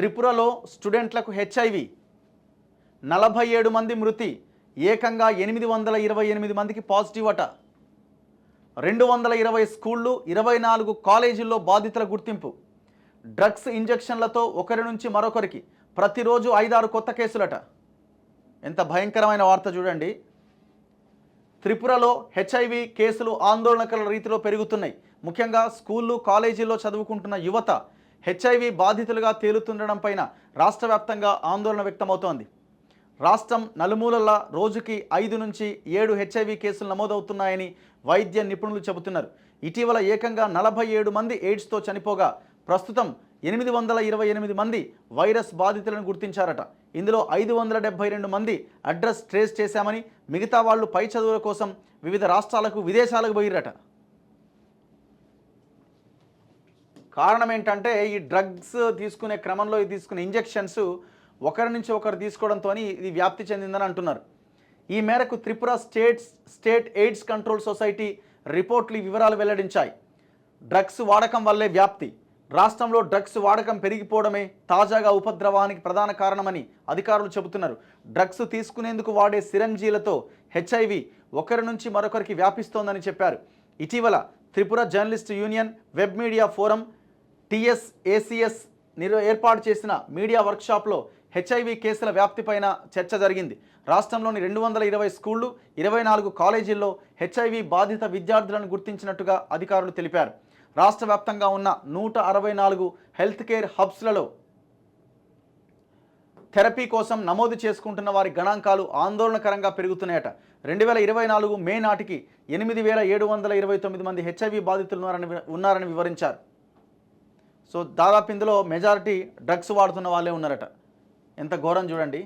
త్రిపురలో స్టూడెంట్లకు హెచ్ఐవి 47 మంది మృతి, ఏకంగా 828 మందికి పాజిటివ్ అట. 220 స్కూళ్ళు 24 కాలేజీల్లో బాధితుల గుర్తింపు. డ్రగ్స్ ఇంజెక్షన్లతో ఒకరి నుంచి మరొకరికి ప్రతిరోజు 5-6 కొత్త కేసులట. ఎంత భయంకరమైన వార్త చూడండి. త్రిపురలో హెచ్ఐవి కేసులు ఆందోళనకర రీతిలో పెరుగుతున్నాయి. ముఖ్యంగా స్కూళ్ళు కాలేజీల్లో చదువుకుంటున్న యువత హెచ్ఐవి బాధితులుగా తేలుతుండడం పైన రాష్ట్ర వ్యాప్తంగా ఆందోళన వ్యక్తమవుతోంది. రాష్ట్రం నలుమూలలా రోజుకి 5 నుంచి 7 హెచ్ఐవి కేసులు నమోదవుతున్నాయని వైద్య నిపుణులు చెబుతున్నారు. ఇటీవల ఏకంగా 47 మంది ఎయిడ్స్తో చనిపోగా ప్రస్తుతం 828 మంది వైరస్ బాధితులను గుర్తించారట. ఇందులో 572 మంది అడ్రస్ ట్రేస్ చేశామని, మిగతా వాళ్ళు పై చదువుల కోసం వివిధ రాష్ట్రాలకు విదేశాలకు పోయిరట. కారణం ఏంటంటే ఈ డ్రగ్స్ తీసుకునే క్రమంలో తీసుకునే ఇంజెక్షన్స్ ఒకరి నుంచి ఒకరు తీసుకోవడంతో ఇది వ్యాప్తి చెందిందని అంటున్నారు. ఈ మేరకు Tripura state AIDS control society రిపోర్ట్లు ఈ వివరాలు వెల్లడించాయి. డ్రగ్స్ వాడకం వల్లే వ్యాప్తి. రాష్ట్రంలో డ్రగ్స్ వాడకం పెరిగిపోవడమే తాజాగా ఉపద్రవానికి ప్రధాన కారణమని అధికారులు చెబుతున్నారు. డ్రగ్స్ తీసుకునేందుకు వాడే సిరంజీలతో హెచ్ఐవి ఒకరి నుంచి మరొకరికి వ్యాపిస్తోందని చెప్పారు. ఇటీవల Tripura journalist union, web media forum, TSACS ఏర్పాటు చేసిన మీడియా వర్క్షాప్లో హెచ్ఐవి కేసుల వ్యాప్తిపైన చర్చ జరిగింది. రాష్ట్రంలోని 220 స్కూళ్ళు 24 కాలేజీల్లో హెచ్ఐవి బాధిత విద్యార్థులను గుర్తించినట్టుగా అధికారులు తెలిపారు. రాష్ట్ర వ్యాప్తంగా ఉన్న 164 హెల్త్ కేర్ హబ్స్లలో థెరపీ కోసం నమోదు చేసుకుంటున్న వారి గణాంకాలు ఆందోళనకరంగా పెరుగుతున్నాయట. 2024 మే నాటికి 8729 మంది హెచ్ఐవి బాధితులు ఉన్నారని వివరించారు. సో దాదాపు ఇందులో మెజారిటీ డ్రగ్స్ వాడుతున్న వాళ్ళే ఉన్నారట. ఎంత ఘోరం చూడండి.